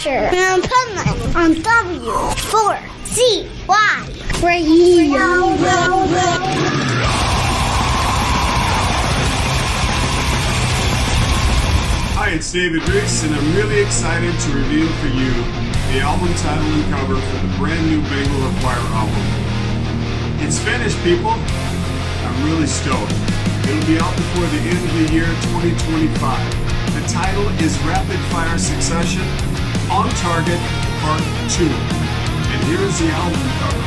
Asher and Penland on W4CY Radio. Hi, it's David Reece, and I'm really excited to reveal for you the album title and cover for the brand new Bangalore Choir album. It's finished, people. I'm really stoked. It'll be out before the end of the year 2025. The title is Rapid Fire Succession, On Target, Part 2. And here's the album cover.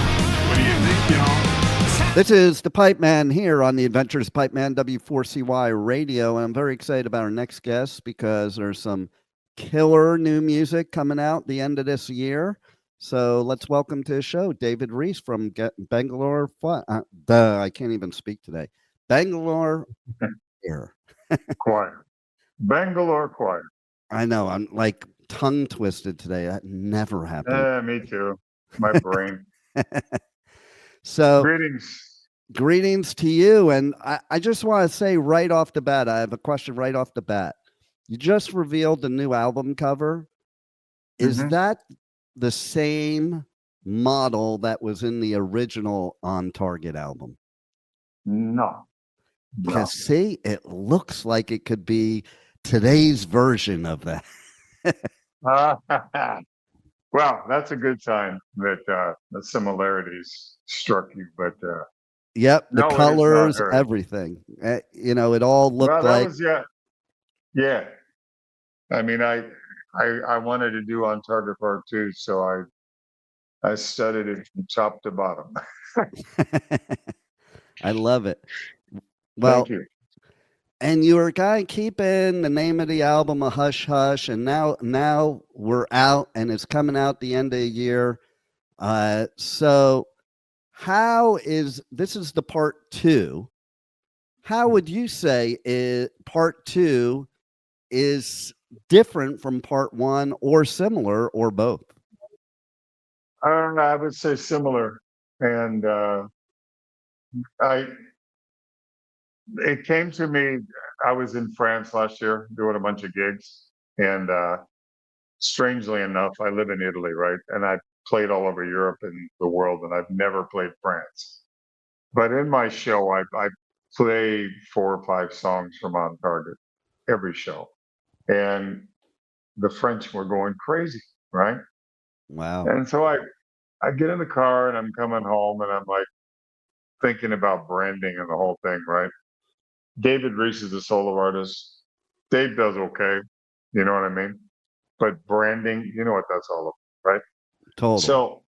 What do you think, y'all? This is the Pipe Man here on the Adventures Pipe Man W4CY Radio, and I'm very excited about our next guest because there's some killer new music coming out the end of this year. So let's welcome to the show David Reece from Bangalore. I can't even speak today. Bangalore Choir. Bangalore Choir. I know. I'm like tongue twisted today. That never happened. Me too. My brain. So greetings to you. And I just want to say right off the bat, I have a question right off the bat. You just revealed the new album cover. Is that the same model that was in the original On Target album? No. Because see, it looks like it could be today's version of that. Well, that's a good sign that the similarities struck you, but yep, the no, colors, everything. It all looked like yeah. I mean, I wanted to do On Target Part 2, so I studied it from top to bottom. I love it. Well, thank you. And you were kind of keeping the name of the album a hush hush, and now we're out, and it's coming out the end of the year. So this is the part 2. How would you say part 2 is different from part 1 or similar or both? I would say similar. And it came to me, I was in France last year doing a bunch of gigs. And strangely enough, I live in Italy, right? And I played all over Europe and the world, and I've never played France. But in my show, I play 4 or 5 songs from On Target every show. And the French were going crazy, right? Wow. And so I get in the car and I'm coming home and I'm like thinking about branding and the whole thing, right? David Reece is a solo artist. Dave does okay. You know what I mean? But branding, you know what that's all about, right? Totally. So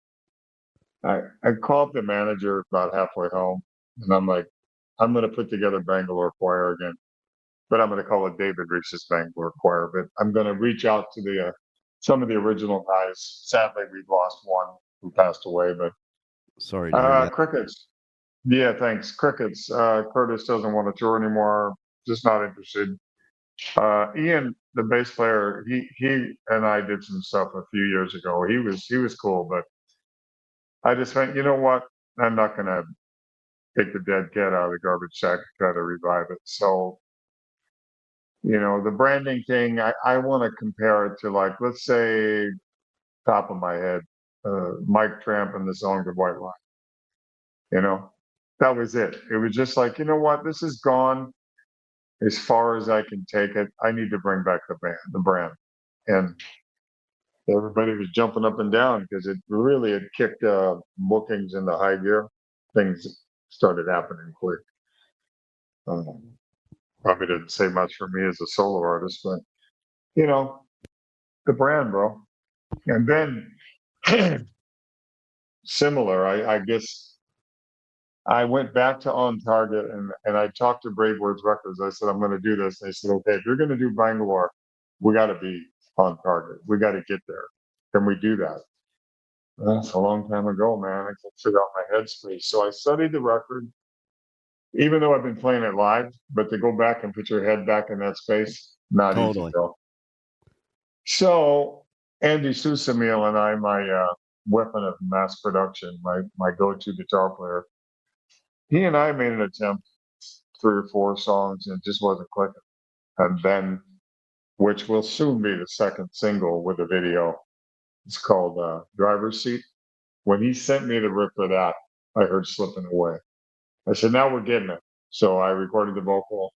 I called the manager about halfway home and I'm like, I'm going to put together Bangalore Choir again, but I'm going to call it David Reece's Bangalore Choir. But I'm going to reach out to some of the original guys. Sadly, we've lost one who passed away, but sorry to hear that. Crickets. Yeah, thanks. Crickets. Curtis doesn't want to tour anymore. Just not interested. Ian, the bass player, he and I did some stuff a few years ago. He was cool, but I just went, you know what? I'm not going to take the dead cat out of the garbage sack and try to revive it. So, the branding thing, I want to compare it to, like, let's say, top of my head, Mike Tramp and the song The White Line. That was it. It was just like, you know what? This is gone as far as I can take it. I need to bring back the brand. And everybody was jumping up and down because it really had kicked bookings into high gear. Things started happening quick. Probably didn't say much for me as a solo artist, but the brand, bro. And then similar, I guess I went back to On Target and I talked to BraveWords Records. I said, I'm going to do this. They said, okay, if you're going to do Bangalore, we got to be On Target. We got to get there. Can we do that? That's a long time ago, man. I can't figure out my headspace. So I studied the record, even though I've been playing it live, but to go back and put your head back in that space, not easy, though. So Andy Susemihl and I, my weapon of mass production, my go-to guitar player, he and I made an attempt, 3 or 4 songs, and it just wasn't clicking. And then, which will soon be the second single with a video, It's called Driver's Seat. When he sent me the rip for that, I heard Slipping Away. I said, now we're getting it. So I recorded the vocal,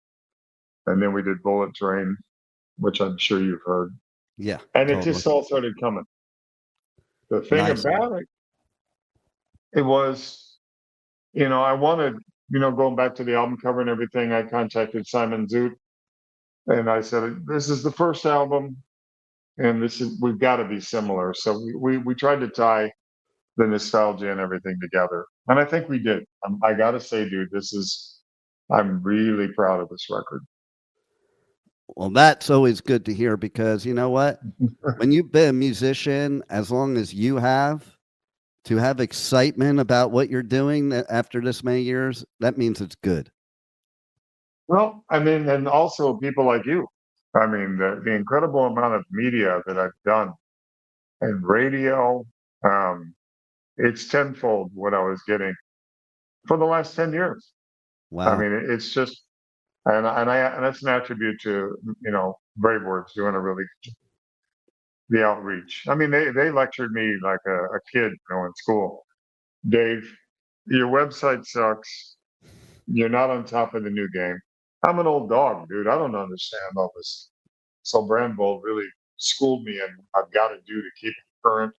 and then we did Bullet Train, which I'm sure you've heard. Yeah. And it Totally. just all started coming. The thing Nice. about it was, I wanted, going back to the album cover and everything, I contacted Simon Zoot and I said, this is the first album and we've got to be similar. So we tried to tie the nostalgia and everything together. And I think we did. I got to say, dude, I'm really proud of this record. Well, that's always good to hear because you know what? When you've been a musician, as long as you have, to have excitement about what you're doing after this many years, that means it's good. Well, I mean, and also people like you. I mean, the incredible amount of media that I've done and radio, it's tenfold what I was getting for the last 10 years. I Wow. mean, it's just, and that's an attribute to, BraveWords doing the outreach. I mean, they lectured me like a kid, in school. Dave, your website sucks. You're not on top of the new game. I'm an old dog, dude. I don't understand all this. So Brandbold really schooled me in what I've got to do to keep it current,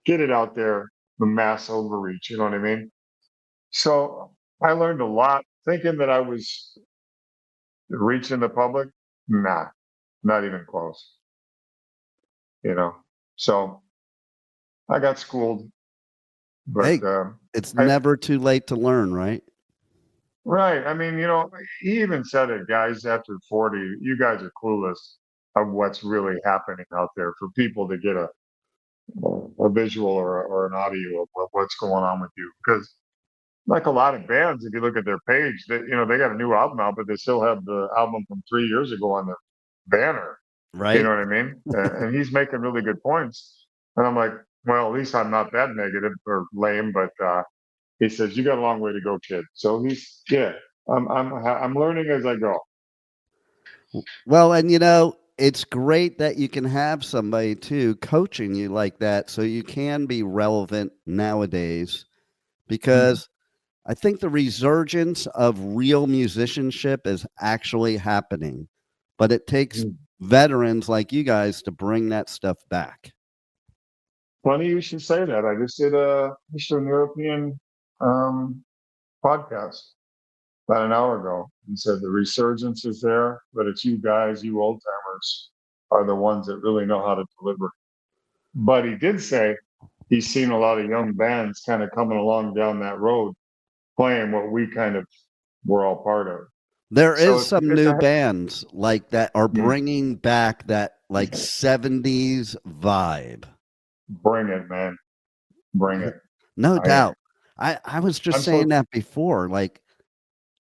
get it out there, the mass overreach. You know what I mean? So I learned a lot thinking that I was reaching the public. Nah, not even close. So I got schooled, but Hey, it's never too late to learn, right? right. I mean, he even said it, guys, after 40, you guys are clueless of what's really happening out there for people to get a visual or an audio of what's going on with you. Because like a lot of bands, if you look at their page, they got a new album out, but they still have the album from 3 years ago on their banner. Right. You know what I mean? And he's making really good points. And I'm like, well, at least I'm not that negative or lame, but he says, you got a long way to go, kid. So I'm learning as I go. Well, and it's great that you can have somebody too coaching you like that so you can be relevant nowadays because I think the resurgence of real musicianship is actually happening, but it takes veterans like you guys to bring that stuff back. Funny you should say that. I just did a Eastern European podcast about an hour ago and said the resurgence is there, but it's you guys, you old timers, are the ones that really know how to deliver. But he did say he's seen a lot of young bands kind of coming along down that road, playing what we kind of were all part of. There is some new bands like that are Yeah. bringing back that like 70s vibe. Bring it, man. Bring it. No doubt. I was just saying that before. Like,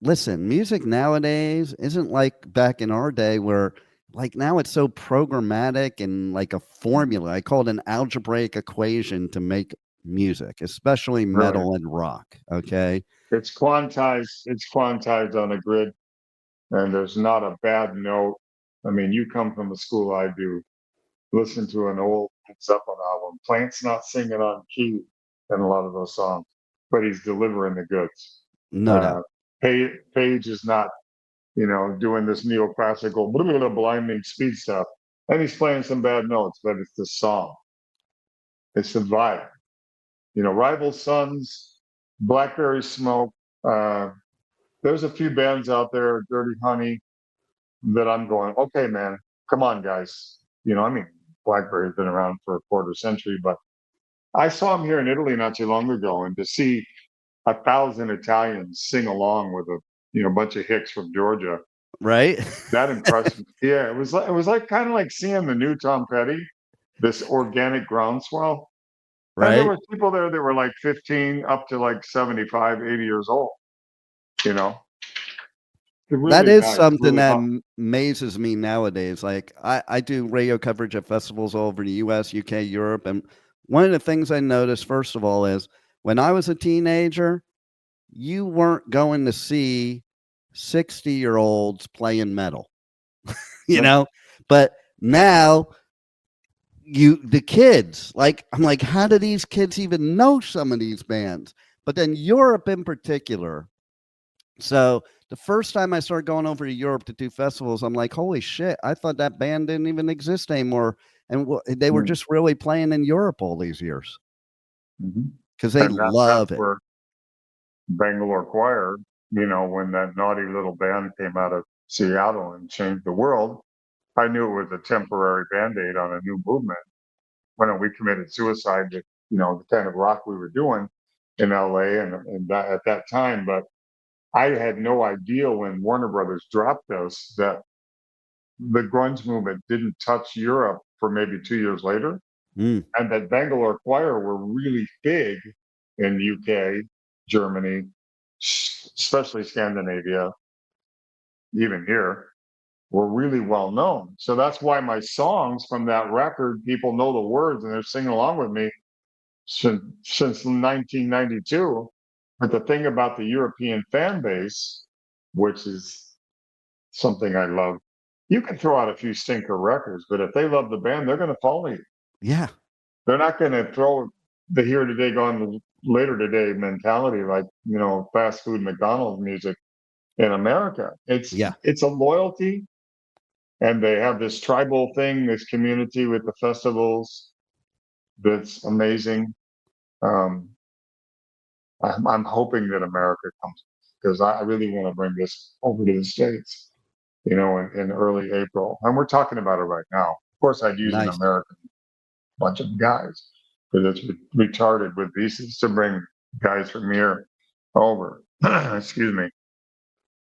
listen, music nowadays isn't like back in our day where like now it's so programmatic and like a formula. I call it an algebraic equation to make music, especially metal and rock. Okay. It's quantized. It's quantized on a grid, and there's not a bad note. I mean, you come from the school I do. Listen to an old Zeppelin album. Plant's not singing on key in a lot of those songs, but he's delivering the goods. No doubt. Page is not, doing this neoclassical blinding speed stuff, and he's playing some bad notes, but it's the song. It's the vibe. Rival Sons, Blackberry Smoke. There's a few bands out there, Dirty Honey, that I'm going, okay, man, come on, guys. Blackberry's been around for a quarter century, but I saw him here in Italy not too long ago, and to see 1,000 Italians sing along with a bunch of hicks from Georgia, right? That impressed me. Yeah, it was like kind of like seeing the new Tom Petty, this organic groundswell. Right. And there were people there that were like 15 up to like 75, 80 years old. Really that is nice, something really that amazes me nowadays. Like I do radio coverage at festivals all over the US, UK, Europe. And one of the things I noticed, first of all, is when I was a teenager, you weren't going to see 60-year-olds playing metal, but now the kids, like, I'm like, how do these kids even know some of these bands? But then Europe in particular. So the first time I started going over to Europe to do festivals, I'm like, holy shit, I thought that band didn't even exist anymore. And they were just really playing in Europe all these years because they And that's love it. where Bangalore Choir, when that naughty little band came out of Seattle and changed the world, I knew it was a temporary band-aid on a new movement. When we committed suicide with, the kind of rock we were doing in LA and that, at that time. But I had no idea when Warner Brothers dropped us that the grunge movement didn't touch Europe for maybe 2 years later. Mm. And that Bangalore Choir were really big in UK, Germany, especially Scandinavia, even here, were really well known. So that's why my songs from that record, people know the words and they're singing along with me since 1992. But the thing about the European fan base, which is something I love, you can throw out a few stinker records, but if they love the band, they're going to follow you. Yeah. They're not going to throw the here today, gone later today mentality like, fast food McDonald's music in America. It's a loyalty, and they have this tribal thing, this community with the festivals that's amazing. I'm hoping that America comes because I really want to bring this over to the States, in early April. And we're talking about it right now. Of course, I'd use an Nice. American bunch of guys because it's retarded with visas to bring guys from here over. Excuse me.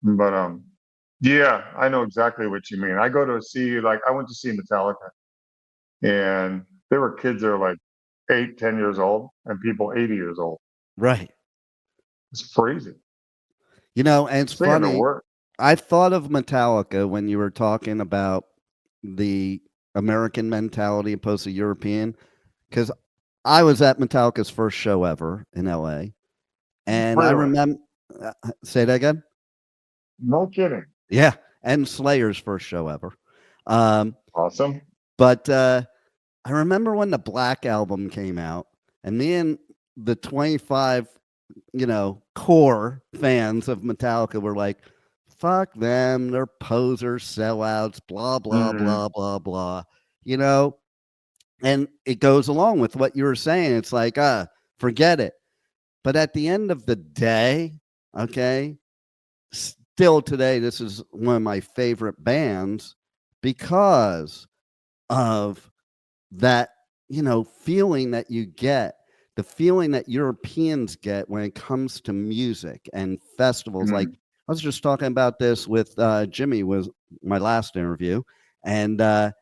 But yeah, I know exactly what you mean. I go to see, like, I went to see Metallica, and there were kids that are like 8, 10 years old, and people 80 years old. Right. It's crazy. And it's funny. Work. I thought of Metallica when you were talking about the American mentality opposed to European, because I was at Metallica's first show ever in LA. And I remember, say that again? No kidding. Yeah. And Slayer's first show ever. Awesome. But I remember when the Black Album came out, and me and the 25, core fans of Metallica were like, fuck them, they're posers, sellouts, blah, blah, blah, blah, blah, and it goes along with what you were saying. It's like, forget it. But at the end of the day, okay, still today, this is one of my favorite bands because of that, feeling that you get, the feeling that Europeans get when it comes to music and festivals. Like, I was just talking about this with Jimmy, was my last interview, and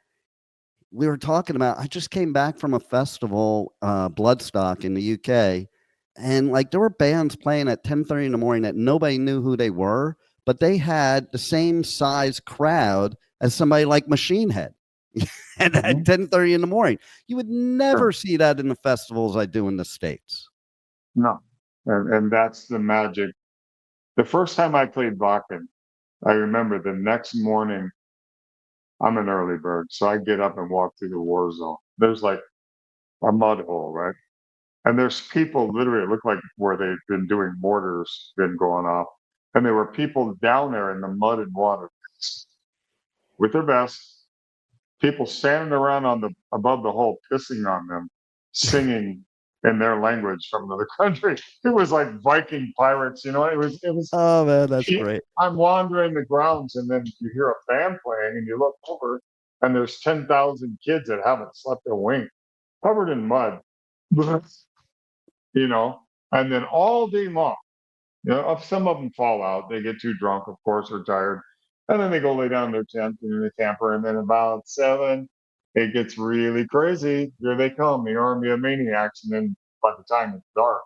we were talking about, I just came back from a festival, Bloodstock in the UK, and like there were bands playing at 10:30 in the morning that nobody knew who they were, but they had the same size crowd as somebody like Machine Head. And at 10:30 in the morning, you would never see that in the festivals I do in the States. No, and that's the magic. The first time I played Wacken, I remember the next morning. I'm an early bird, so I get up and walk through the war zone. There's like a mud hole, right? And there's people literally, it looked like where they've been doing mortars been going off. And there were people down there in the mud and water with their vests, people standing around above the hole, pissing on them, singing in their language from another country. It was like Viking pirates, it was. Oh man, that's great. I'm wandering the grounds, and then you hear a band playing, and you look over, and there's 10,000 kids that haven't slept a wink, covered in mud, and then all day long, some of them fall out. They get too drunk, of course, or tired. And then they go lay down in their tent in the camper. And then about 7, it gets really crazy. Here they come, the army of maniacs. And then by the time it's dark,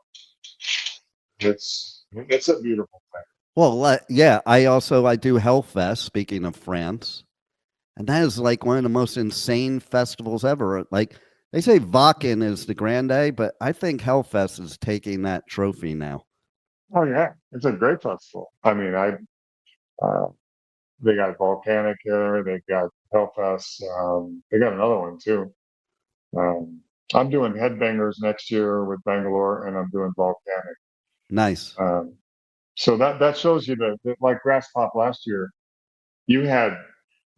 it's a beautiful thing. Well, yeah, I do Hellfest, speaking of France. And that is like one of the most insane festivals ever. Like, they say Wacken is the grande, but I think Hellfest is taking that trophy now. Oh yeah, it's a great festival. I mean, they got Volcanic here, they got Hellfest, they got another one too. I'm doing Headbangers next year with Bangalore, and I'm doing Volcanic. Nice. So that shows you that like Grass Pop last year, you had,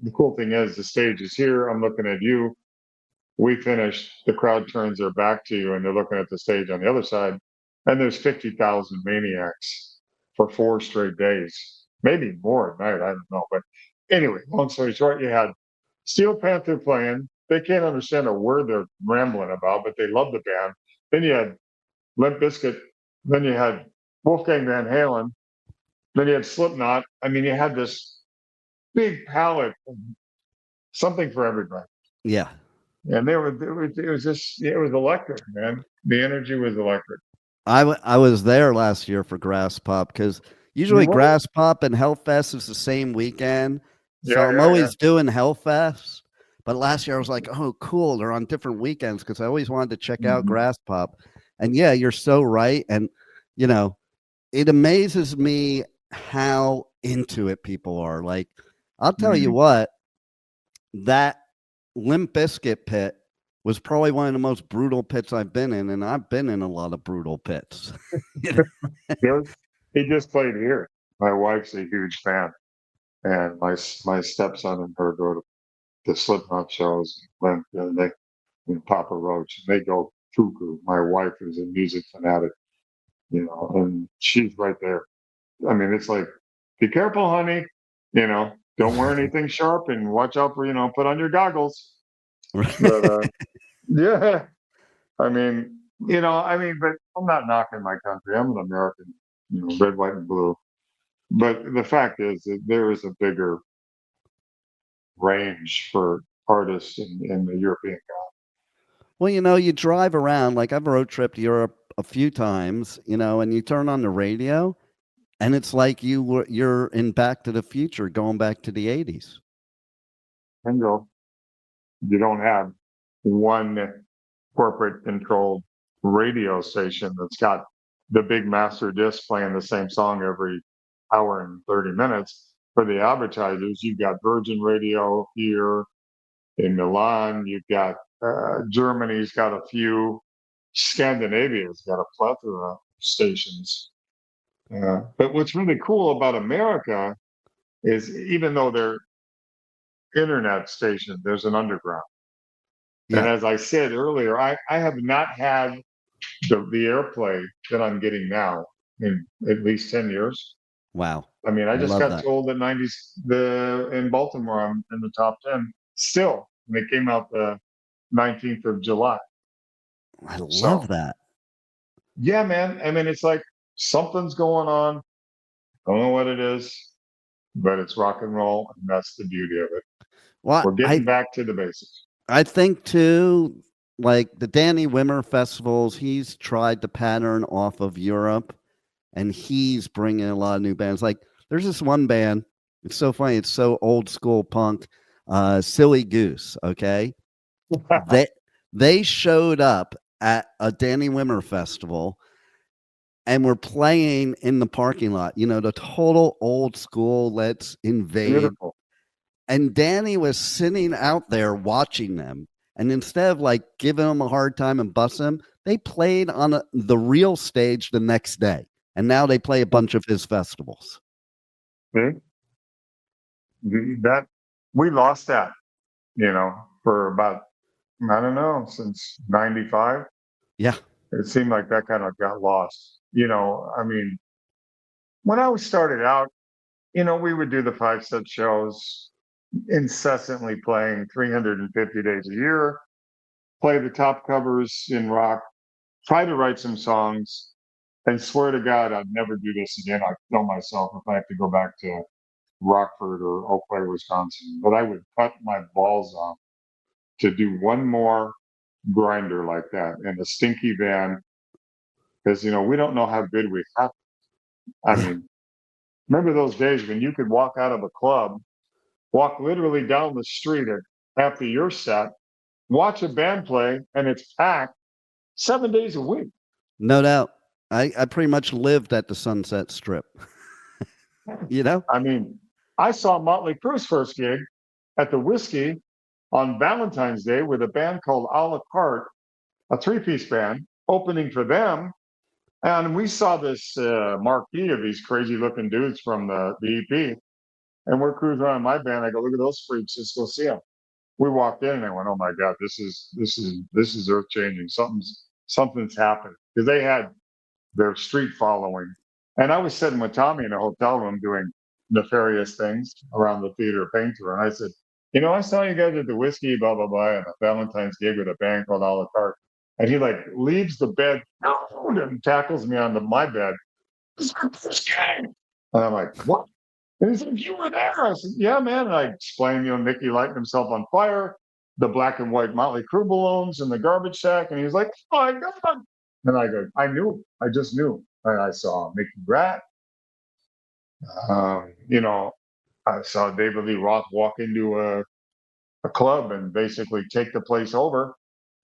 the cool thing is the stage is here. I'm looking at you. We finished, the crowd turns their back to you and they're looking at the stage on the other side. And there's 50,000 maniacs for 4 straight days, maybe more at night. I don't know. But anyway, long story short, you had Steel Panther playing. They can't understand a word they're rambling about, but they love the band. Then you had Limp Bizkit. Then you had Wolfgang Van Halen. Then you had Slipknot. I mean, you had this big palette, of something for everybody. Yeah. And it was just, it was electric, man. The energy was electric. I was there last year for Grass Pop because usually You were? Grass Pop and Hellfest is the same weekend. So I'm Yeah. always doing Hellfest. But last year I was like, oh, cool. They're on different weekends because I always wanted to check out Mhm. Grass Pop. And yeah, you're so right. And, you know, it amazes me how into it people are. Like, I'll tell you Mhm. what, that Limp Bizkit pit was probably one of the most brutal pits I've been in, and I've been in a lot of brutal pits. You know? He just played here. My wife's a huge fan, and my stepson and her go to the Slipknot shows. And they and Papa Roach, and they go cuckoo. My wife is a music fanatic, and she's right there. I mean, it's like, be careful, honey. Don't wear anything sharp, and watch out for, put on your goggles. But yeah, but I'm not knocking my country. I'm an American, red, white, and blue. But the fact is that there is a bigger range for artists in the European. Well, you drive around, like I've road tripped Europe a few times, and you turn on the radio, and it's like you're in Back to the Future, going back to the 80s. Bingo. You don't have one corporate controlled radio station that's got the big master disc playing the same song every hour and 30 minutes. For the advertisers, you've got Virgin Radio here in Milan. You've got Germany's got a few. Scandinavia's got a plethora of stations. But what's really cool about America is, even though they're internet stations, there's an underground. And Yeah. as I said earlier, I have not had the airplay that I'm getting now in at least 10 years. Wow. I mean, I just love got that. told that in Baltimore, I'm in the top 10 still. And it came out the 19th of July. I love So, that. yeah, man. I mean, it's like something's going on. Don't know what it is, but it's rock and roll. And that's the beauty of it. Well, We're getting back to the basics. I think too, like the Danny Wimmer festivals, he's tried to pattern off of Europe, and he's bringing a lot of new bands. Like there's this one band, it's so funny, it's so old school punk, Silly Goose. Okay, they showed up at a Danny Wimmer festival and were playing in the parking lot. The total old school. Let's invade. Beautiful. And Danny was sitting out there watching them. And instead of like giving them a hard time and busting them, they played on the real stage the next day. And now they play a bunch of his festivals. See? We lost that, for about, I don't know, since 95. Yeah. It seemed like that kind of got lost. I mean, when I was started out, we would do the 5-set shows, incessantly playing 350 days a year, play the top covers in rock, try to write some songs, and swear to God, I'd never do this again. I'd kill myself if I have to go back to Rockford or Eau Claire, Wisconsin. But I would cut my balls off to do one more grinder like that in a stinky van, because we don't know how good we have. I mean, remember those days when you could walk out of a club, walk literally down the street after your set, watch a band play, and it's packed 7 days a week. No doubt. I pretty much lived at the Sunset Strip. I mean, I saw Motley Crue's first gig at the Whiskey on Valentine's Day with a band called A La Carte, a three-piece band, opening for them. And we saw this marquee of these crazy-looking dudes from the EP. And we're cruising around in my band. I go, look at those freaks. Let's go see them. We walked in and I went, oh my God, this is earth changing. Something's happened, because they had their street following. And I was sitting with Tommy in a hotel room doing nefarious things around the theater of Painter. And I said, I saw you guys at the whiskey, blah, blah, blah, and a Valentine's gig with a band called A La Carte. And he like leaves the bed and tackles me onto my bed. And I'm like, what? And he said, you were there. I said, yeah, man. And I explained, Mickey lighting himself on fire, the black and white Motley Crue balloons in the garbage sack. And he was like, oh my God. And I go, I knew. I just knew. And I saw Mickey Rat. I saw David Lee Roth walk into a club and basically take the place over.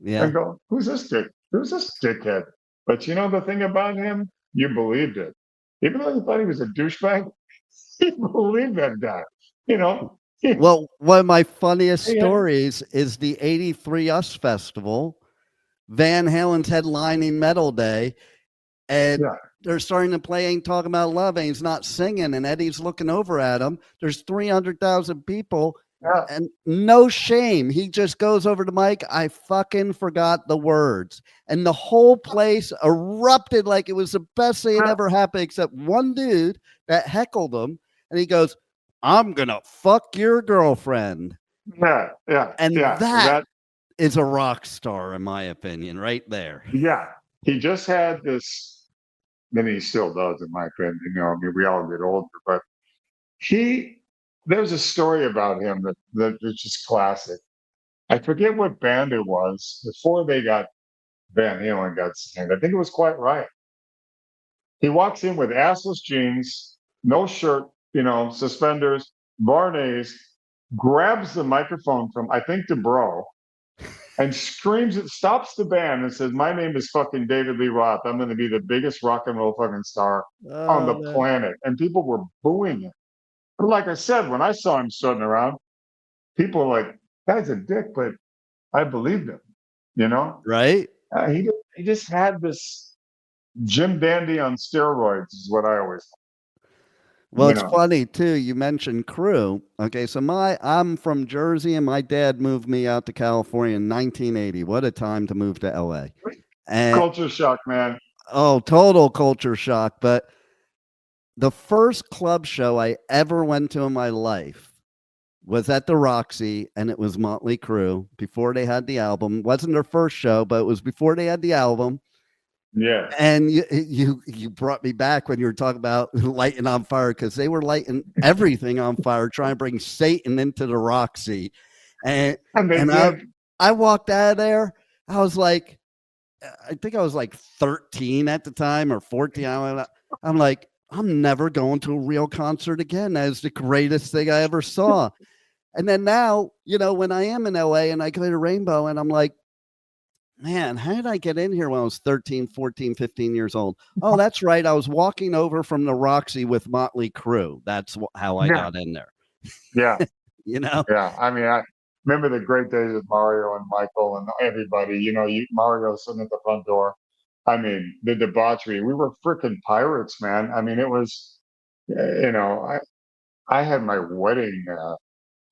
Yeah. And go, who's this dick? Who's this dickhead? But the thing about him, you believed it. Even though you thought he was a douchebag, you believed that guy. Well, one of my funniest stories is the '83 US Festival. Van Halen's headlining Metal Day, and they're starting to play Ain't Talking About Love, and he's not singing, and Eddie's looking over at him. There's 300,000 people. And no shame. He just goes over the mic. I fucking forgot the words. And the whole place erupted like it was the best thing that ever happened, except one dude that heckled him. And he goes, I'm going to fuck your girlfriend. Yeah. And that is a rock star, in my opinion, right there. Yeah. He just had this, and he still does, in my opinion. We all get older, but there's a story about him that is just classic. I forget what band it was before they got Van Halen got signed. I think it was Quite Right. He walks in with assless jeans, no shirt, suspenders, Barneys, grabs the microphone from, I think, DeBro, and screams it, stops the band and says, my name is fucking David Lee Roth. I'm going to be the biggest rock and roll fucking star on the planet. And people were booing him. But like I said, when I saw him strutting around, people were like, guy's a dick, but I believed him, Right? He just had this Jim Dandy on steroids is what I always thought. Well, it's funny too. You mentioned crew. Okay, so I'm from Jersey, and my dad moved me out to California in 1980. What a time to move to LA. And, culture shock, man. Oh, total culture shock. But the first club show I ever went to in my life was at the Roxy, and it was Motley Crue before they had the album. It wasn't their first show, but it was before they had the album. Yeah. And you brought me back when you were talking about lighting on fire, because they were lighting everything on fire, trying to bring Satan into the Roxy. And I walked out of there. I was like, I think I was like 13 at the time, or 14. I'm like, I'm never going to a real concert again. That is the greatest thing I ever saw. And then now, when I am in LA and I go to Rainbow, and I'm like, man, how did I get in here when I was 13, 14, 15 years old? Oh, that's right. I was walking over from the Roxy with Motley Crue. That's how I got in there. Yeah. Yeah. I mean, I remember the great days with Mario and Michael and everybody. Mario sitting at the front door. I mean, the debauchery. We were freaking pirates, man. I mean, it was, I had my wedding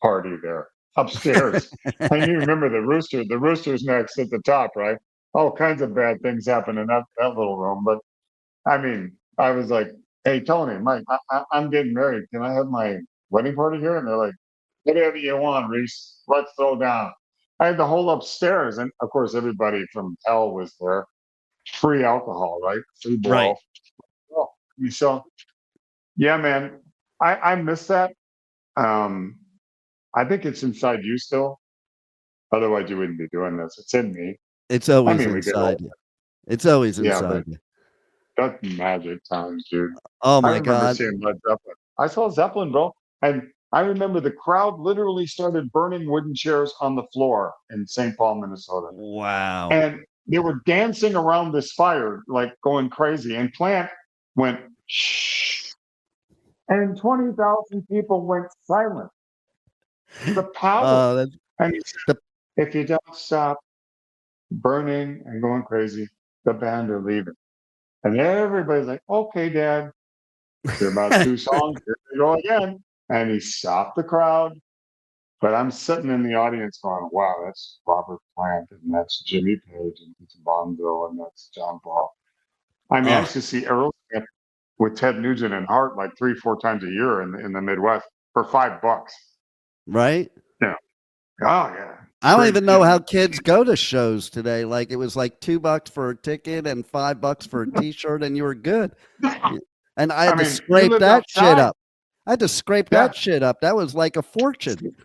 party there upstairs. And you remember the rooster. The rooster's next at the top, right? All kinds of bad things happen in that little room. But I mean, I was like, hey, Tony, Mike, I'm getting married. Can I have my wedding party here? And they're like, whatever you want, Reece. Let's throw down. I had the whole upstairs. And of course, everybody from hell was there. Free alcohol, right? Free blow. Right. Oh, so, yeah, man, I miss that. I think it's inside you still. Otherwise, you wouldn't be doing this. It's in me. It's always inside you. It's always inside you. That's magic times, dude. Oh my I remember seeing Led Zeppelin. I saw Zeppelin, bro, and I remember the crowd literally started burning wooden chairs on the floor in St. Paul, Minnesota. Wow. And they were dancing around this fire, like going crazy. And Plant went, shh. And 20,000 people went silent. The power. And he said, The if you don't stop burning and going crazy, the band are leaving. And everybody's like, okay, Dad. After about 2 songs, here we go again. And he stopped the crowd. But I'm sitting in the audience going, wow, that's Robert Plant, and that's Jimmy Page, and it's Bonzo, and that's John Paul. I mean, I used oh, to see Aerosmith with Ted Nugent and Hart like 3, 4 times a year in the Midwest for $5. right. Yeah. Oh yeah. I don't Great. even know how kids go to shows today. Like it was like $2 for a ticket and $5 for a T-shirt, and you were good. Yeah. And I I had to mean, you scrape lived that shit outside. up. I had to scrape Yeah. that shit up. That was like a fortune.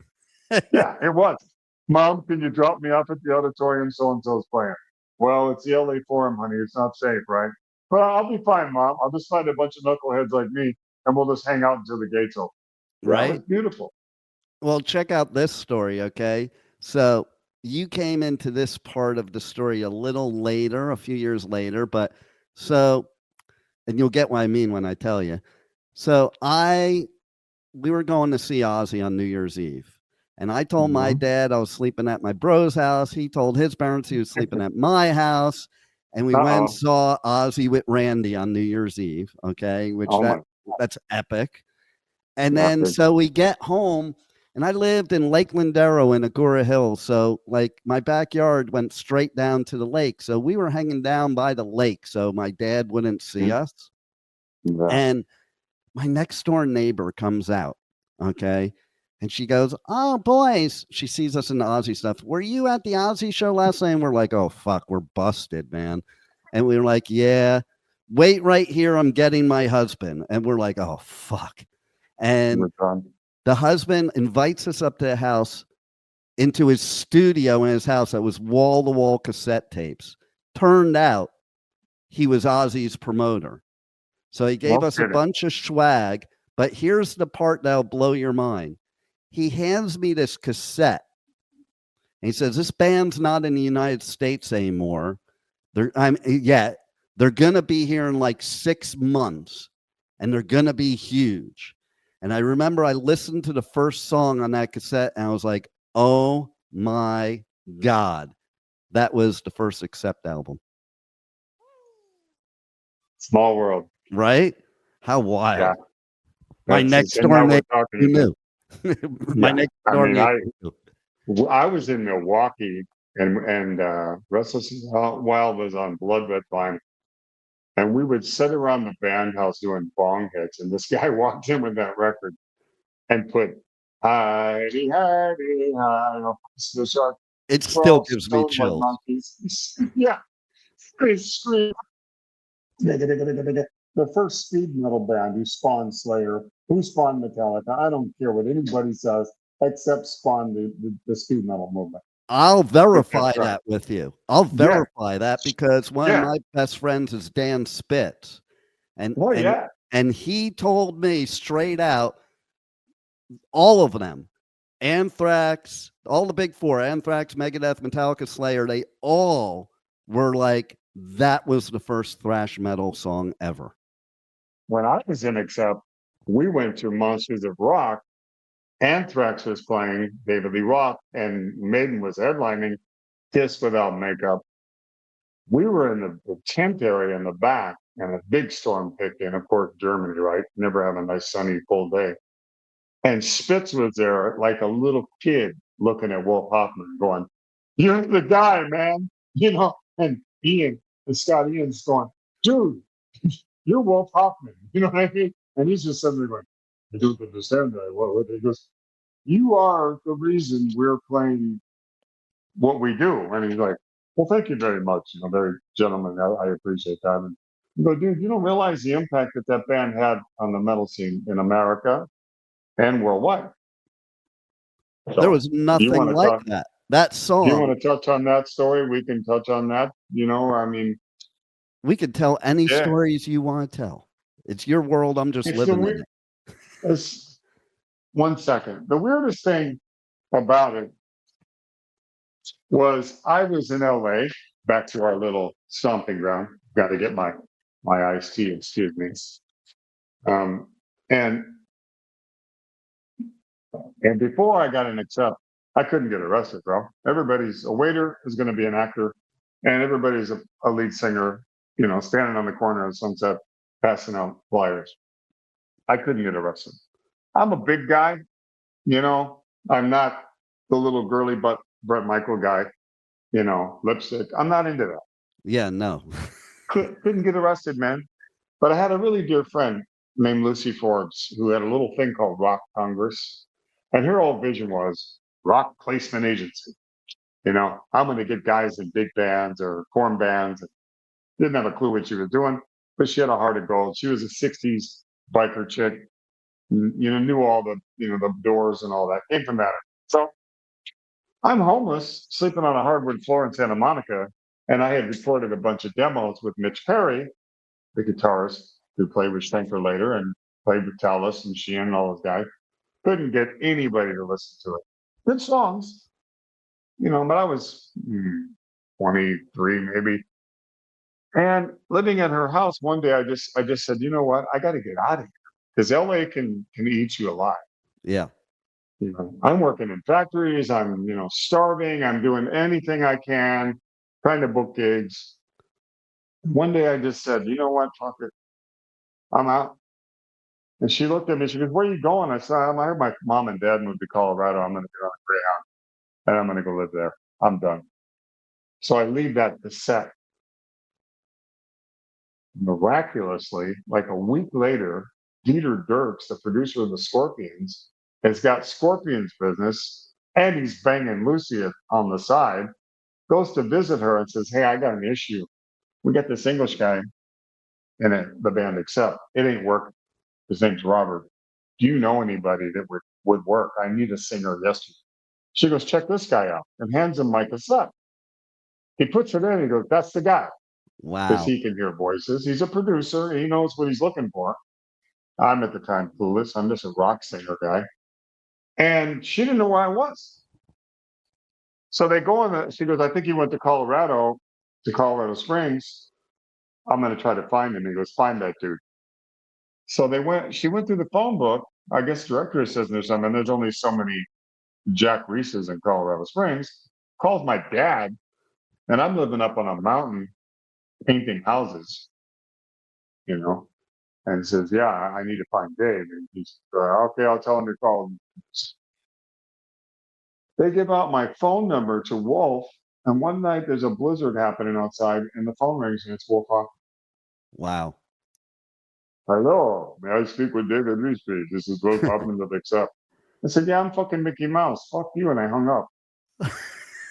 Yeah, it was. Mom, can you drop me off at the auditorium? So and so's playing. Well, it's the LA Forum, honey. It's not safe, right? Well, I'll be fine, Mom. I'll just find a bunch of knuckleheads like me, and we'll just hang out until the gates open. Yeah, it was Right. beautiful. Well, check out this story, okay? So you came into this part of the story a little later, a few years later, but so, and you'll get what I mean when I tell you. So we were going to see Ozzy on New Year's Eve. And I told my Mhm. dad I was sleeping at my bro's house. He told his parents he was sleeping at my house. And we went and Uh-oh. saw Ozzy with Randy on New Year's Eve, okay? Which Oh my God. that's epic. And Yeah, then big so time. we get home, and I lived in Lake Lindero in Agora Hills. So like my backyard went straight down to the lake. So we were hanging down by the lake so my dad wouldn't see us. Yeah. And my next door neighbor comes out, okay? And she goes, "Oh, boys." She sees us in the Ozzy stuff. "Were you at the Ozzy show last night?" And we're like, "Oh, fuck, we're busted, man." And we were like, "Yeah, wait right here. I'm getting my husband." And we're like, "Oh, fuck." And We're done. the husband invites us up to the house into his studio in his house that was wall to wall cassette tapes. Turned out he was Ozzy's promoter. So he gave No us a kidding. bunch of swag. But here's the part that'll blow your mind. He hands me this cassette. And he says, "This band's not in the United States anymore. They're gonna be here in like 6 months, and they're gonna be huge." And I remember I listened to the first song on that cassette, and I was like, "Oh my God." That was the first Accept album, Small world. right? How Yeah. wild. My That's next and door now we're neighbor talking who again. knew. My Yeah. next I door mean, neighbor knew. I was in Milwaukee and Restless Wild was on Blood Red Vine. And we would sit around the band house doing bong hits, and this guy walked in with that record and put Heidi, Heidi, hi, the shark. It We're still all gives me stoned like chills. monkeys. Yeah, he screamed. The first speed metal band who spawned Slayer, who spawned Metallica. I don't care what anybody says, except spawn the speed metal movement. I'll verify That's right. that with you. I'll Yeah, verify that because one of yeah. my best friends is Dan Spitz. And Oh and yeah. and he told me straight out, all of them, Anthrax, all the big four, Anthrax, Megadeth, Metallica, Slayer, they all were like, that was the first thrash metal song ever. When I was in Accept, we went to Monsters of Rock. Anthrax was playing, David Lee Roth, and Maiden was headlining Kiss Without Makeup. We were in the tent area in the back, and a big storm kicked in. Of course, Germany, right? Never have a nice sunny, cold day. And Spitz was there like a little kid looking at Wolf Hoffman going, "You're the guy, man." And Ian, and Scott Ian's going, "Dude, you're Wolf Hoffman." You know what I mean? And he's just suddenly going, "I don't understand that." What he goes, "You are the reason we're playing what we do." And he's like, "Well, thank you very much. Very gentlemanly. I appreciate that." And you go, "Dude, you don't realize the impact that that band had on the metal scene in America and worldwide." There So, was you nothing want to like talk? that. That If you song, want to touch on that story, we can touch on that. I mean, we could tell any yeah, stories you want to tell. It's your world. I'm just it's the living in weird. it. It's 1 second. The weirdest thing about it was I was in LA, back to our little stomping ground. Got to get my iced tea. Excuse me. Um, and and before I got an Accept, I couldn't get arrested, bro. Everybody's a waiter is going to be an actor, and everybody's a lead singer, standing on the corner of Sunset passing out flyers. I couldn't get arrested. I'm a big guy, I'm not the little girly butt Brett Michael guy, lipstick. I'm not into that. Yeah, no. Couldn't get arrested, man. But I had a really dear friend named Lucy Forbes who had a little thing called Rock Congress. And her whole vision was rock placement agency. I'm going to get guys in big bands or corn bands. Didn't have a clue what she was doing, but she had a heart of gold. She was a 60s biker chick, knew all the doors and all that. Came from that. So I'm homeless, sleeping on a hardwood floor in Santa Monica. And I had recorded a bunch of demos with Mitch Perry, the guitarist who played with Schenker later and played with Tallis and Sheehan and all those guys. Couldn't get anybody to listen to it. Good songs, but I was 23 maybe. And living at her house one day, I just said, you know what? I got to get out of here because LA can eat you alive. Yeah. I'm working in factories. I'm, starving. I'm doing anything I can, trying to book gigs. One day I just said, you know what? Fuck it. I'm out. And she looked at me. She goes, where are you going? I said, I heard my mom and dad moved to Colorado. I'm going to get on a Greyhound and I'm going to go live there. I'm done. So I leave that to set. Miraculously, like a week later, Dieter Dirks, the producer of the Scorpions, has got Scorpions business and he's banging Lucy on the side, goes to visit her and says, hey, I got an issue. We got this English guy in the band, except it ain't working. His name's Robert. Do you know anybody that would work? I need a singer yesterday. She goes, check this guy out, and hands him my cassette. He puts it in, he goes, that's the guy. Wow. Because he can hear voices. He's a producer. He knows what he's looking for. I'm at the time clueless. I'm just a rock singer guy. And she didn't know where I was. So they go she goes, I think he went to Colorado Springs. I'm going to try to find him. He goes, find that dude. So she went through the phone book. I guess directory says there's something. There's only so many Jack Reese's in Colorado Springs. Calls my dad, and I'm living up on a mountain painting houses, and says, yeah, I need to find Dave. And he's okay, I'll tell him to call him. They give out my phone number to Wolf, and one night there's a blizzard happening outside, and the phone rings, and it's Wolf Hoffman. Wow. Hello, may I speak with David Reece, please? This is Wolf Hoffman of Accept. I said, yeah, I'm fucking Mickey Mouse. Fuck you, and I hung up.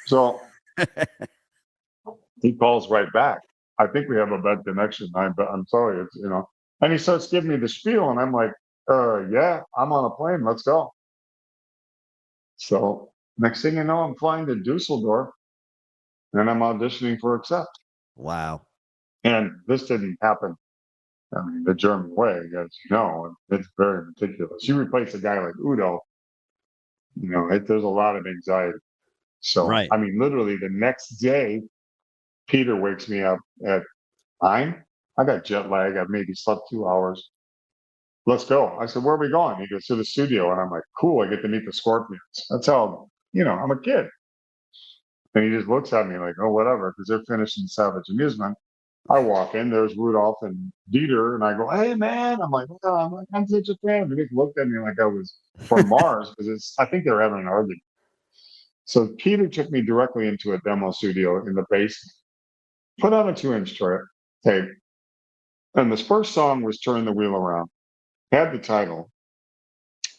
So he calls right back. I think we have a bad connection. I'm sorry, it's And he starts giving me the spiel, and I'm like, yeah, I'm on a plane. Let's go. So next thing you know, I'm flying to Dusseldorf, and I'm auditioning for Accept. Wow. And this didn't happen, the German way, as you know. It's very meticulous. You replace a guy like Udo, there's a lot of anxiety. So, right. Literally the next day, Peter wakes me up at 9. I got jet lag. I maybe slept 2 hours. Let's go. I said, where are we going? He goes, to the studio. And I'm like, cool. I get to meet the Scorpions. That's how, I'm a kid. And he just looks at me like, oh, whatever, because they're finishing Savage Amusement. I walk in, there's Rudolph and Dieter, and I go, hey, man. I'm like, oh, I'm such a fan. And he looked at me like I was from Mars, because I think they were having an argument. So Peter took me directly into a demo studio in the basement, put on a 2-inch tape. And this first song was Turn the Wheel Around. Had the title,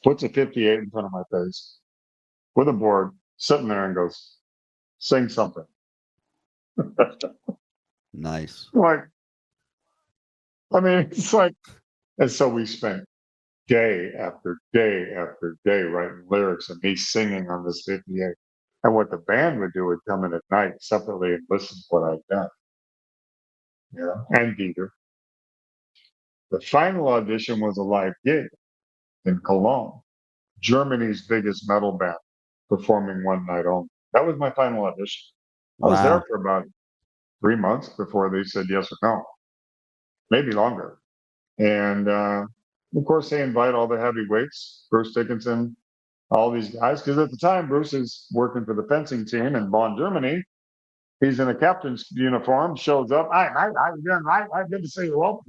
puts a 58 in front of my face with a board, sitting there and goes, sing something. Nice. It's like, and so we spent day after day after day writing lyrics and me singing on this 58. And what the band would do would come in at night separately and listen to what I'd done. And Dieter. The final audition was a live gig in Cologne, Germany's biggest metal band, performing one night only. That was my final audition. I was there for about 3 months before they said yes or no, maybe longer. And of course, they invite all the heavyweights: Bruce Dickinson, all these guys, because at the time Bruce is working for the fencing team in Bonn, Germany. He's in a captain's uniform, shows up. I good to see you. Well,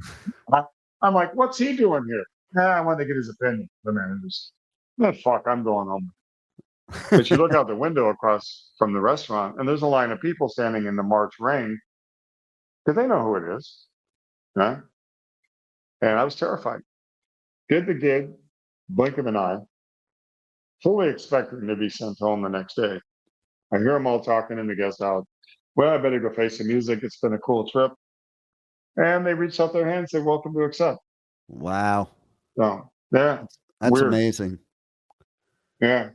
I'm like, what's he doing here? I wanted to get his opinion. The manager's, no, fuck, I'm going home. But you look out the window across from the restaurant, and there's a line of people standing in the March rain because they know who it is. Right? And I was terrified. Did the gig, blink of an eye, fully expecting to be sent home the next day. I hear them all talking in the guest house. Well, I better go face the music. It's been a cool trip. And they reached out their hand and said, welcome to Accept. Wow. So, yeah. That's weird. amazing. Yeah.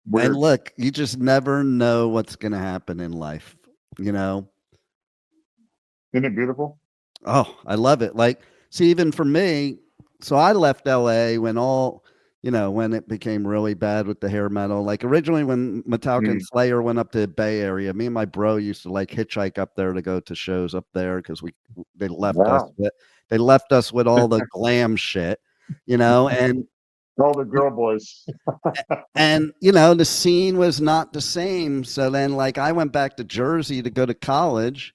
Weird. And look, you just never know what's going to happen in life, you know? Isn't it beautiful? Oh, I love it. Like, see, even for me, so I left LA when when it became really bad with the hair metal. Like originally when Metallica and Slayer went up to the Bay Area, me and my bro used to like hitchhike up there to go to shows up there because they left us with all the glam shit, and all the girl boys. and the scene was not the same. So then like I went back to Jersey to go to college.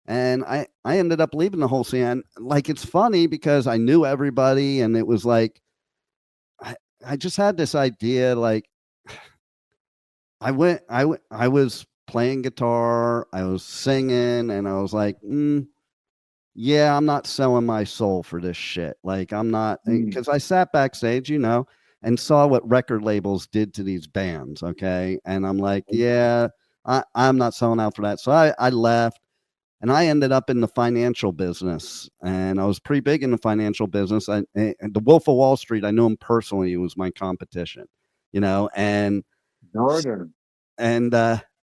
And I ended up leaving the whole scene. Like, it's funny because I knew everybody, and it was like, I just had this idea. Like, I was playing guitar, I was singing, and I was like, yeah, I'm not selling my soul for this shit. Like, I'm not, because I sat backstage, and saw what record labels did to these bands. Okay. And I'm like, yeah, I'm not selling out for that. So I left. And I ended up in the financial business, and I was pretty big in the financial business. And the Wolf of Wall Street, I knew him personally. He was my competition, and Jordan. And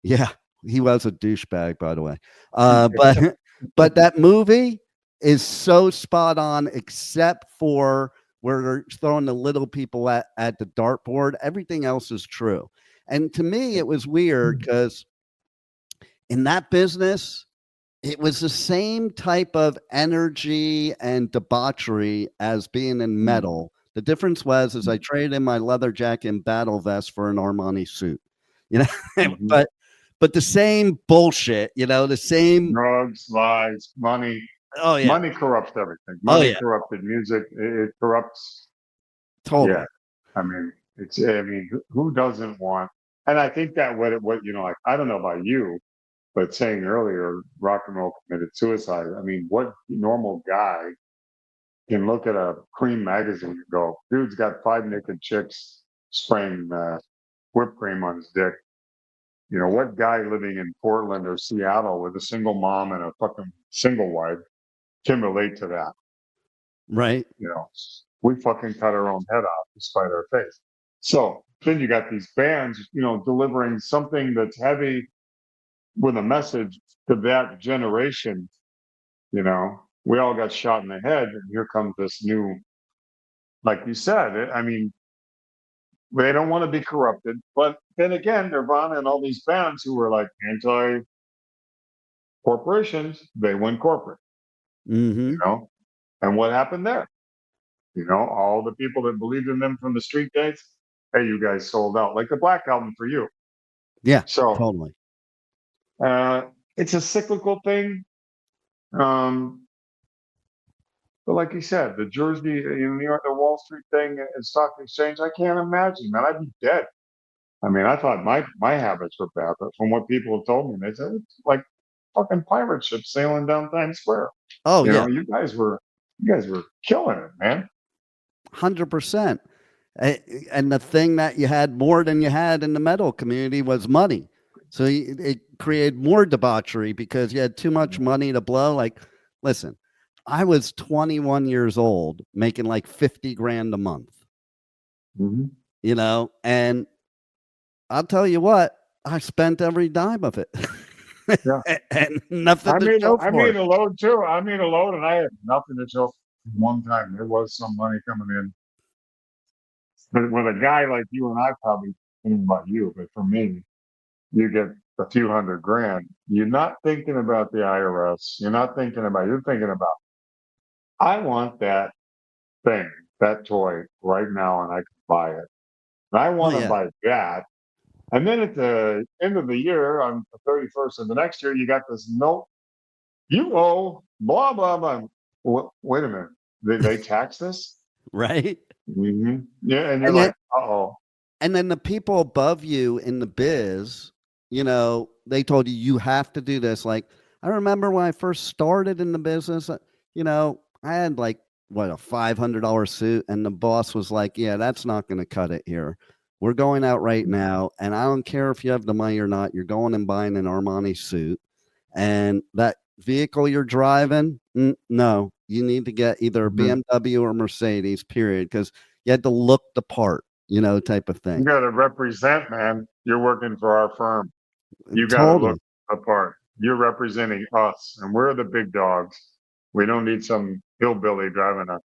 yeah, he was a douchebag, by the way. But that movie is so spot on, except for where they're throwing the little people at the dartboard. Everything else is true. And to me, it was weird because in that business, it was the same type of energy and debauchery as being in metal. The difference was I traded in my leather jacket and battle vest for an Armani suit, but the same bullshit, the same drugs, lies, money. Oh yeah, money corrupts everything. Money corrupted music. It corrupts. Totally. Yeah, I mean, who doesn't want? And I think that what like I don't know about you. But saying earlier, rock and roll committed suicide. I mean, what normal guy can look at a Cream magazine and go, dude's got 5 naked chicks spraying whipped cream on his dick? What guy living in Portland or Seattle with a single mom and a fucking single wife can relate to that? Right. We fucking cut our own head off to spite our face. So then you got these bands, delivering something that's heavy with a message to that generation. We all got shot in the head, and here comes this new, like you said, they don't want to be corrupted. But then again, Nirvana and all these bands who were like anti-corporations, they went corporate. And what happened there? All the people that believed in them from the street days, hey, you guys sold out. Like the Black Album for you. Yeah, so totally. It's a cyclical thing. But like you said, the Jersey, New York, the Wall Street thing and stock exchange, I can't imagine, man. I'd be dead. I thought my habits were bad, but from what people have told me, they said it's like fucking pirate ships sailing down Times Square. Oh yeah, you guys were killing it, man. 100%. And the thing that you had more than you had in the metal community was money. So it created more debauchery because you had too much money to blow. Like, listen, I was 21 years old making like 50 grand a month, and I'll tell you what, I spent every dime of it. Yeah. And nothing I to made show for a it. load too. I made a load and I had nothing to show. One time there was some money coming in. But with a guy like you and I, probably, I don't know about you, but for me, you get a few $100 grand. You're not thinking about the IRS. You're thinking about, I want that thing, that toy right now, and I can buy it. And I Oh want to yeah. buy that. And then at the end of the year, on the 31st of the next year, you got this note, you owe blah, blah, blah. Wait a minute. They tax this? Right. Yeah. And you're And then like, uh-oh. and then the people above you in the biz, they told you you have to do this. Like I remember when I first started in the business, I had like what, a $500 suit, and the boss was like, "Yeah, that's not going to cut it here. We're going out right now, and I don't care if you have the money or not. You're going and buying an Armani suit, and that vehicle you're driving, no, you need to get either a BMW or Mercedes. Period, because you had to look the part." Type of You thing. got to represent, man. You're working for our firm. You got to look Totally. the part. You're representing us, and we're the big dogs. We don't need some hillbilly driving a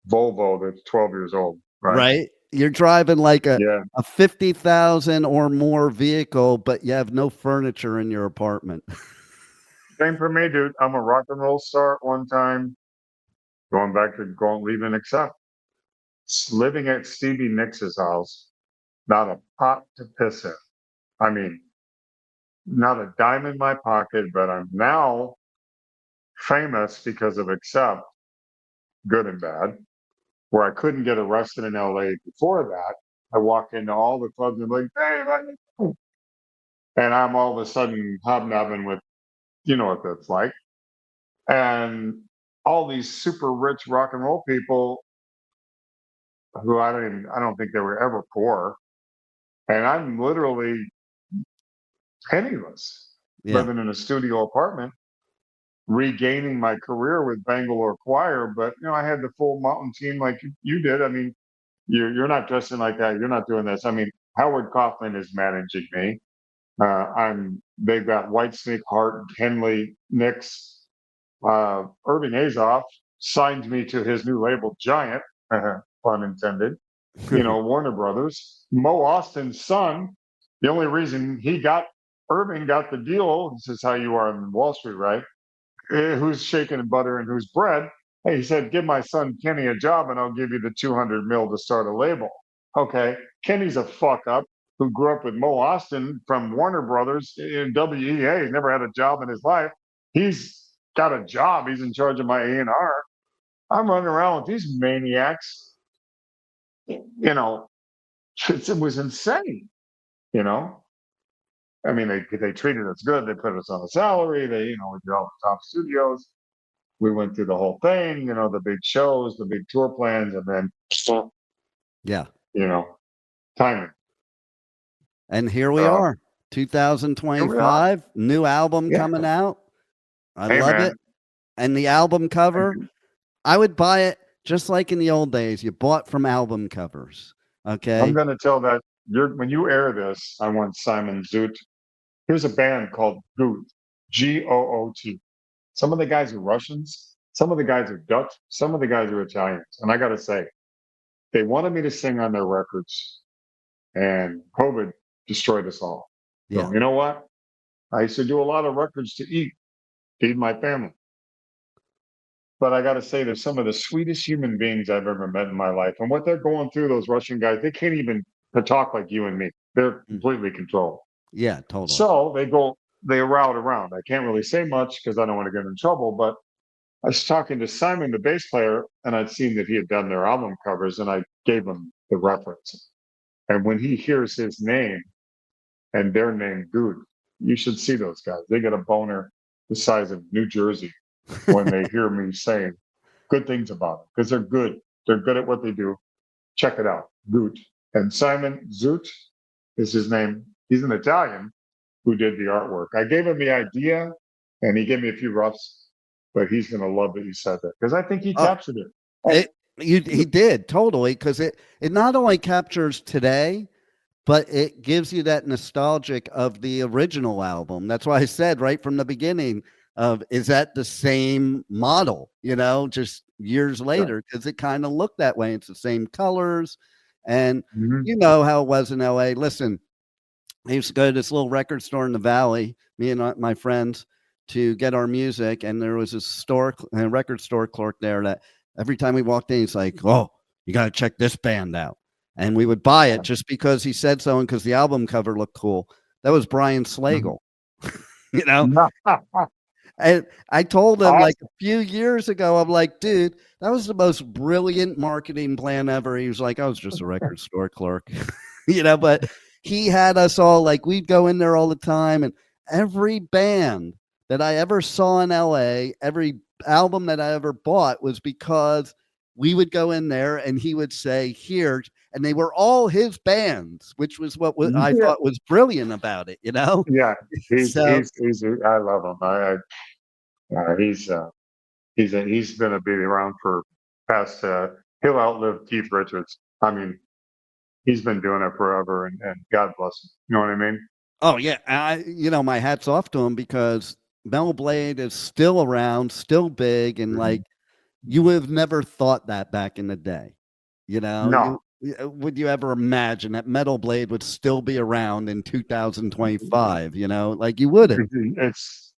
Volvo that's 12 years old, right? Right? You're driving like a Yeah. 50,000 or more vehicle, but you have no furniture in your apartment. Same for me, dude. I'm a rock and roll star at one time, going back to leaving except living at Stevie Nicks' house, not a pot to piss in. I mean, not a dime in my pocket, but I'm now famous because of Accept, good and bad, where I couldn't get arrested in LA before that. I walk into all the clubs and like, hey, and I'm all of a sudden hobnobbing with, you know what that's like. And all these super rich rock and roll people who I don't think they were ever poor. And I'm literally penniless, Yeah. living in a studio apartment, regaining my career with Bangalore Choir. But I had the full mountain team like you did. I mean, you're not dressing like that. You're not doing this. I mean, Howard Kaufman is managing me. They've got Whitesnake, Hart, Henley, Nicks, Irving Azoff signed me to his new label, Giant, pun intended. Warner Brothers. Mo Austin's son. The only reason Irving got the deal. This is how you are on Wall Street, right? Who's shaking and butter and who's bread? Hey, he said, give my son Kenny a job and I'll give you the 200 mil to start a label. Okay, Kenny's a fuck up who grew up with Mo Austin from Warner Brothers in WEA. He's never had a job in his life. He's got a job. He's in charge of my A&R. I'm running around with these maniacs. It was insane. I mean, they treated us good. They put us on a salary. We did all the top studios. We went through the whole thing, the big shows, the big tour plans, and then, Yeah. timing. And here we are, 2025, new album coming out. I love it. And the album cover, I would buy it just like in the old days. You bought from album covers. Okay. I'm going to tell that when you air this, I want Simon Zoot. Here's a band called Goot, Goot. Some of the guys are Russians. Some of the guys are Dutch. Some of the guys are Italians. And I got to say, they wanted me to sing on their records, and COVID destroyed us all. Yeah. So, you know what? I used to do a lot of records to feed my family. But I got to say, they're some of the sweetest human beings I've ever met in my life. And what they're going through, those Russian guys, they can't even talk like you and me. They're completely controlled. Yeah, totally. So they route around. I can't really say much because I don't want to get in trouble. But I was talking to Simon, the bass player, and I'd seen that he had done their album covers, and I gave him the reference. And when he hears his name and their name, Good, you should see those guys. They get a boner the size of New Jersey when they hear me saying good things about them because they're good. They're good at what they do. Check it out. Good. And Simon Zoot is his name. He's an Italian who did the artwork. I gave him the idea and he gave me a few roughs, but he's going to love that you said that because I think he captured it. He did totally, because it not only captures today, but it gives you that nostalgic of the original album. That's why I said right from the beginning is that the same model, just years later, because it kind of looked that way. It's the same colors. And you know how it was in LA. Listen, I used to go to this little record store in the Valley, me and my friends, to get our music. And there was a record store clerk there that every time we walked in, he's like, oh, you got to check this band out. and we would buy it just because he said so and because the album cover looked cool. That was Brian Slagle, you know. And I told him like a few years ago, I'm like, dude, that was the most brilliant marketing plan ever. He was like, I was just a record store clerk, you know, but he had us all like, we'd go in there all the time. And every band that I ever saw in LA, every album that I ever bought was because we would go in there and he would say, here, and they were all his bands, which was what I thought was brilliant about it, you know? Yeah, he's So, I love him. He's going to be around for past. He'll outlive Keith Richards. I mean, he's been doing it forever, and God bless him. You know what I mean? oh yeah, you know, my hat's off to him because Metal Blade is still around, still big, and like you would have never thought that back in the day. You know, would you ever imagine that Metal Blade would still be around in 2025? You know, like you wouldn't.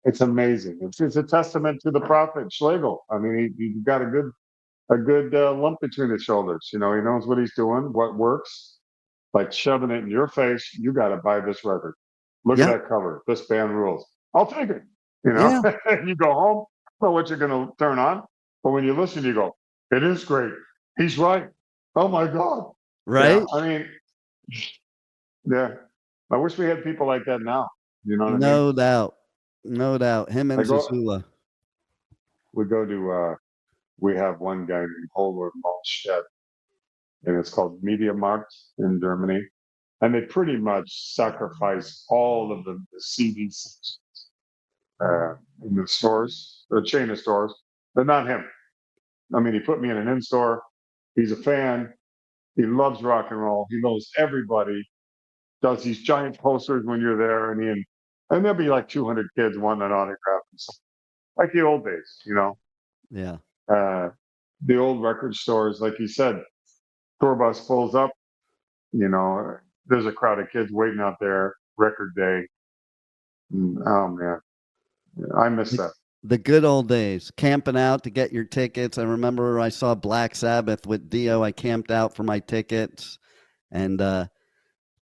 It's amazing. It's a testament to the prophet Schlegel. I mean, he got a good lump between his shoulders. You know, he knows what he's doing, what works. Like shoving it in your face. You got to buy this record. Look at that cover. This band rules. I'll take it. You know, you go home, know what you're going to turn on. But when you listen, you go, it is great. He's right. Oh my God. Right? Yeah, I mean, yeah. I wish we had people like that now. You know what I mean? No doubt. No doubt. Him and Zazula. We have one guy named Holger Malstedt, and it's called Media Markt in Germany. And they pretty much sacrifice all of the CD sections in the stores, the chain of stores, but not him. I mean, he put me in an in-store. He's a fan. He loves rock and roll. He knows everybody. Does these giant posters when you're there, and there'll be like 200 kids wanting an autograph, and stuff. Like the old days, you know. Yeah. The old record stores, like you said, tour bus pulls up. You know, there's a crowd of kids waiting out there. Record day. Oh man, I miss that. The good old days, camping out to get your tickets. I remember I saw Black Sabbath with Dio. I camped out for my tickets, and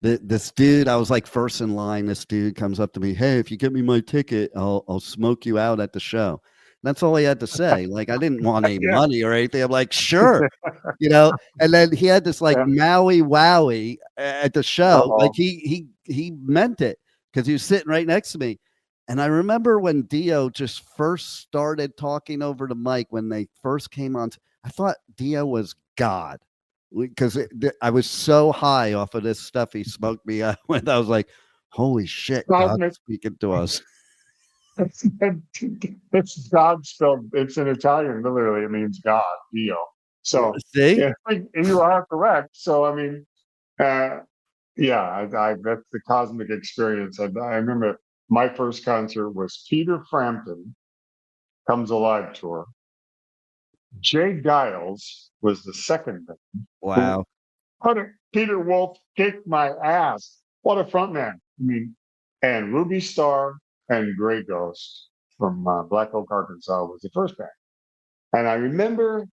this dude, I was like first in line. This dude comes up to me, hey, if you get me my ticket, I'll smoke you out at the show. That's all he had to say. Like, I didn't want any money or anything. I'm like, sure, you know. And then he had this like Maui Wowie at the show. Like he meant it because he was sitting right next to me. And I remember when Dio just first started talking over the mic when they first came on. I thought Dio was God because I was so high off of this stuff he smoked me out with. I was like, holy shit, God's speaking to us. It's God spelled. It's in Italian. Literally, it means God, Dio. So, see, yeah, and you are correct. So, I mean, yeah, that's the cosmic experience. I remember my first concert was Peter Frampton Comes Alive tour. Jay Giles was the second band. Wow. Peter Wolf kicked my ass. What a front man. I mean, and Ruby Starr and Grey Ghost from Black Oak, Arkansas was the first band. And I remember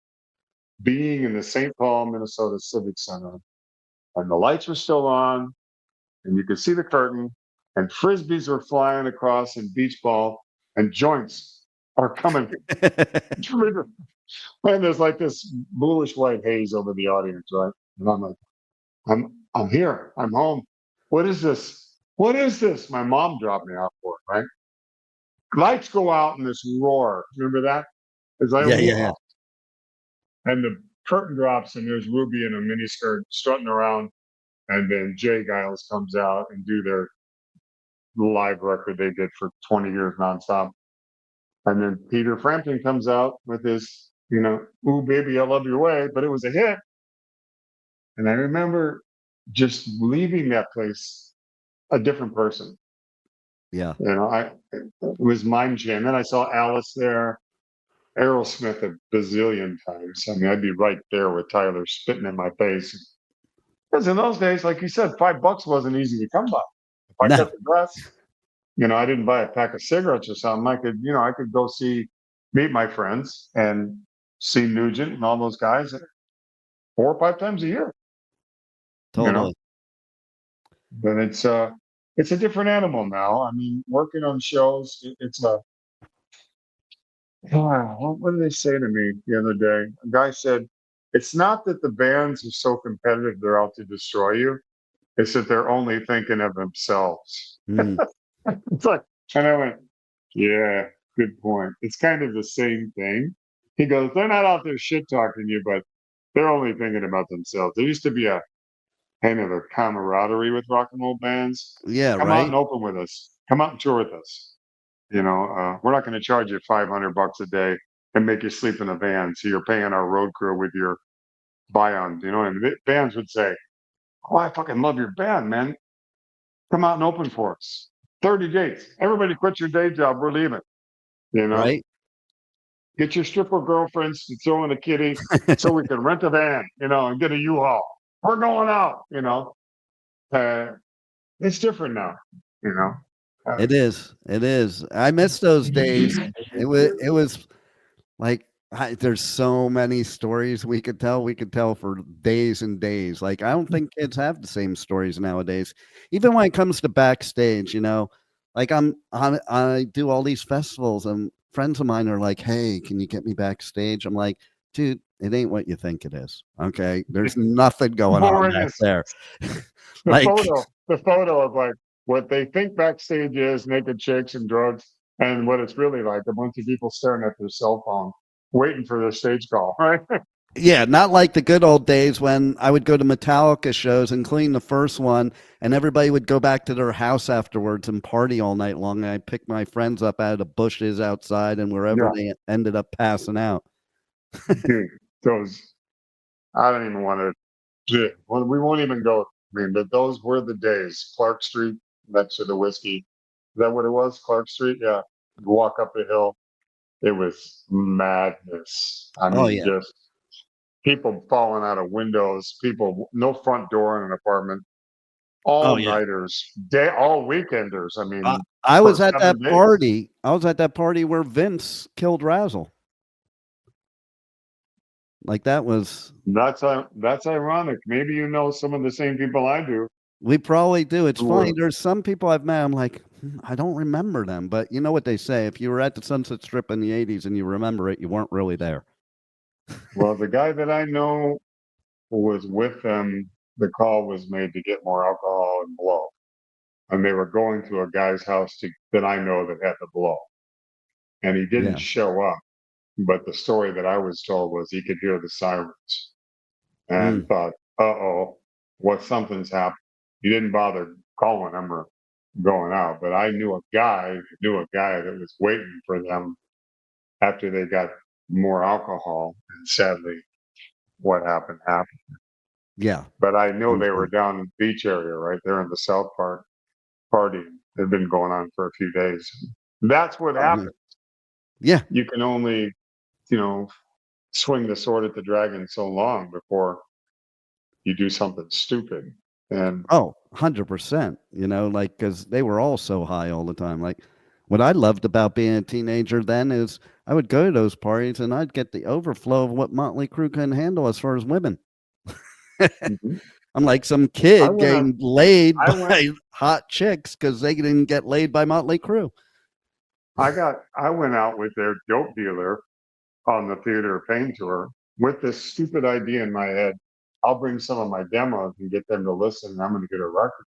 being in the St. Paul, Minnesota Civic Center, and the lights were still on, and you could see the curtain, and frisbees were flying across, and beach ball, and joints are coming. And there's like this bluish white haze over the audience, right? And I'm like, I'm here. I'm home. What is this? What is this? My mom dropped me off for it, right? Lights go out and this roar. Remember that? It's like, yeah. And the curtain drops and there's Ruby in a miniskirt strutting around. And then Jay Giles comes out and do their live record they did for 20 years nonstop. And then Peter Frampton comes out with his, you know, ooh, baby, I love your way. But it was a hit. And I remember just leaving that place a different person. Yeah. You know, it was mind changing. Then I saw Alice there, Aerosmith a bazillion times. I mean, I'd be right there with Tyler spitting in my face. Because in those days, like you said, $5 wasn't easy to come by. If I got the dress, you know, I didn't buy a pack of cigarettes or something. I could go meet my friends and see Nugent and all those guys 4 or 5 times a year. you know. Totally. But it's a different animal now. I mean, working on shows, it's a what did they say to me the other day? A guy said, it's not that the bands are so competitive they're out to destroy you. It's that they're only thinking of themselves. Mm, It's like, and I went, yeah, good point. It's kind of the same thing. He goes, they're not out there shit talking you, but they're only thinking about themselves. There used to be a kind of a camaraderie with rock and roll bands. yeah, Come out and right. open with us. Come out and tour with us. We're not going to charge you $500 a day and make you sleep in a van. So you're paying our road crew with your buy-on. You know what I mean? Bands would say, "Oh, I fucking love your band, man. Come out and open for us. 30 dates. Everybody quit your day job. We're leaving. You know, Right. get your stripper girlfriends to throw in a kitty so we can rent a van, and get a U-Haul. We're going out, Uh, it's different now, you know. It is. It is. I miss those days. It was like there's so many stories we could tell. We could tell for days and days. Like I don't think kids have the same stories nowadays. Even when it comes to backstage, like I do all these festivals and friends of mine are like, "Hey, can you get me backstage?" I'm like, "Dude, it ain't what you think it is. Okay? There's nothing going on Boring back is there." the Like photo of like what they think backstage is naked chicks and drugs, and what it's really like a bunch of people staring at their cell phone, waiting for their stage call, right? yeah, not like the good old days when I would go to Metallica shows, including the first one, and everybody would go back to their house afterwards and party all night long. And I'd pick my friends up out of the bushes outside and wherever Yeah, they ended up passing out. dude, those I don't even want to. Well, we won't even go. I mean, but those were the days. Clark Street next to the whiskey. Is that what it was? Clark Street? Yeah. You walk up the hill. It was madness. I Oh mean, yeah. just people falling out of windows, people, no front door in an apartment, Oh all yeah. nighters, all weekenders. I I, mean, I for was at that 7 days. party. I was at that party where Vince killed Razzle. Like that was That's ironic. Maybe you know some of the same people I do we probably do. It's who funny. were There's some people I've met. I'm like, I don't remember them. But you know what they say? If you were at the Sunset Strip in the '80s and you remember it, you weren't really there. well, the guy that I know who was with them, the call was made to get more alcohol and blow. And they were going to a guy's house that I know that had the blow. And he didn't Yeah. show up. But the story that I was told was he could hear the sirens and Mm. thought, uh-oh, something's happened. He didn't bother calling them or going out. But I knew a guy that was waiting for them after they got more alcohol. And sadly, what happened happened. Yeah. But I know they were Unfortunately. down in the beach area, right there in the South Park partying. They've been going on for a few days. That's what Oh, yeah. happens. Yeah. You can only, you know, swing the sword at the dragon so long before you do something stupid. And Oh, 100%. Like, because they were all so high all the time. Like, what I loved about being a teenager then is I would go to those parties and I'd get the overflow of what Motley Crue couldn't handle as far as women. mhm. I'm like some I kid went on, getting laid I went, by hot chicks because they didn't get laid by Motley Crue. I went out with their dope dealer on the Theater of Pain tour with this stupid idea in my head. I'll bring some of my demos and get them to listen, and I'm going to get a record.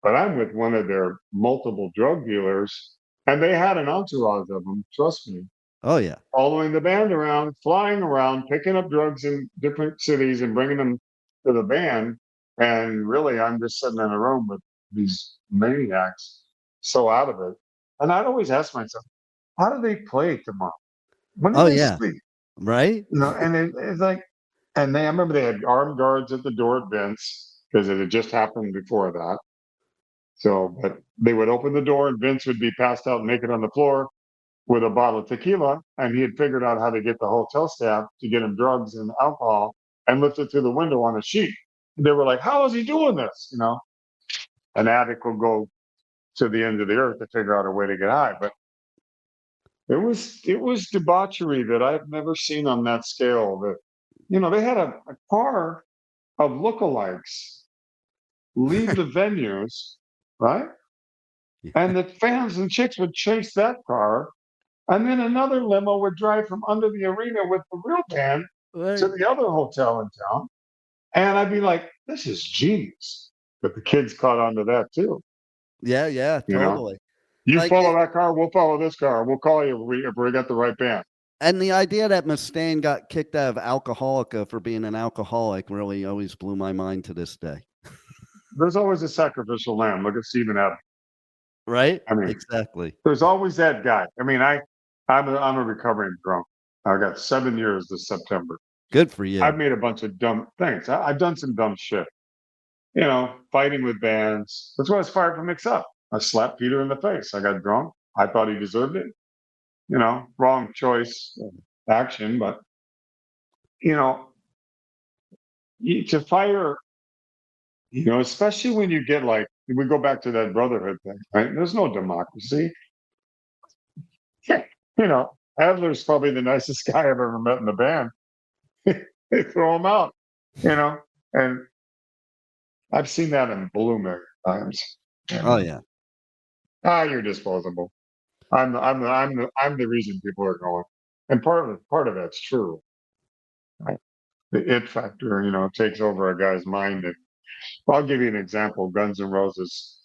But I'm with one of their multiple drug dealers, and they had an entourage of them, trust me, Oh, yeah. following the band around, flying around, picking up drugs in different cities and bringing them to the band. And really, I'm just sitting in a room with these maniacs, so out of it. And I'd always ask myself, how do they play tomorrow? When do Oh, they yeah. sleep? Right? And it's like, and I remember they had armed guards at the door at Vince because it had just happened before that. So, but they would open the door and Vince would be passed out naked on the floor with a bottle of tequila. And he had figured out how to get the hotel staff to get him drugs and alcohol and lift it through the window on a sheet. They were like, how is he doing this? An addict will go to the end of the earth to figure out a way to get high. But it was debauchery that I've never seen on that scale. That they had a car of lookalikes leave the venues, right? And the fans and chicks would chase that car. And then another limo would drive from under the arena with the real band to Right. the other hotel in town. And I'd be like, this is genius. But the kids caught on to that too. Yeah, yeah, You know, totally. you Like follow that car, we'll follow this car. We'll call you if we got the right band. and the idea that Mustaine got kicked out of Alcoholica for being an alcoholic really always blew my mind to this day. There's always a sacrificial lamb. Look at Stephen Adams. Right? I mean, Exactly. there's always that guy. I mean, I'm a recovering drunk. I got 7 years this September. Good for you. I've made a bunch of dumb things. I've done some dumb shit. You know, fighting with bands. That's why I was fired from Mix Up. I slapped Peter in the face. I got drunk. I thought he deserved it. You know, wrong choice of action, but you know, to fire, you know, especially when you get like, we go back to that brotherhood thing, right? There's no democracy. Yeah, you know, Adler's probably the nicest guy I've ever met in the band. They throw him out, you know, and I've seen that in blooming times. Oh yeah. You're disposable. I'm the reason people are going, and part of that's true. Right? The it factor, you know, takes over a guy's mind. And I'll give you an example. Guns N' Roses.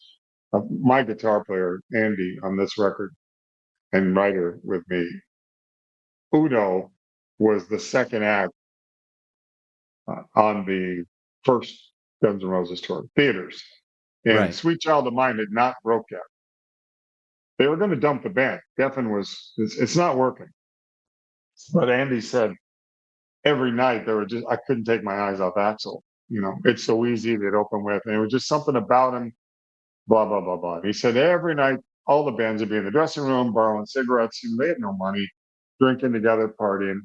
My guitar player Andy on this record and writer with me, Udo, was the second act on the first Guns N' Roses tour, theaters, and Right. Sweet Child of Mine had not broke yet. They were going to dump the band. Geffen was, it's not working. But Andy said every night I couldn't take my eyes off Axl. You know, It's So Easy they'd open with, and it was just something about him, blah, blah, blah, blah. And he said every night, all the bands would be in the dressing room, borrowing cigarettes, and they had no money, drinking together, partying.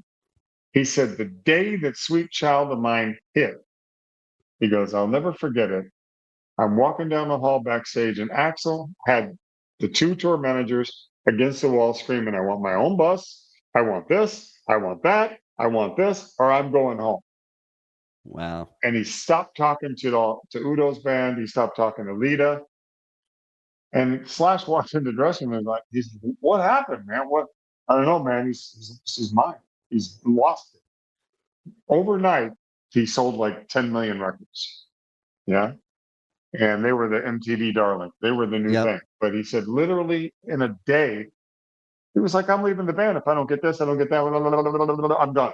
He said the day that Sweet Child of Mine hit, he goes, I'll never forget it. I'm walking down the hall backstage, and Axl had the two tour managers against the wall screaming, I want my own bus. I want this. I want that. I want this, or I'm going home. Wow. And he stopped talking to Udo's band. He stopped talking to Lita. And Slash walked in the dressing room and like, what happened, man? What? I don't know, man. He's mine. He's lost it. Overnight, he sold like 10 million records. Yeah. And they were the MTV darling. They were the new Yep. thing. But he said literally in a day, he was like, I'm leaving the band. If I don't get this, I don't get that. I'm done.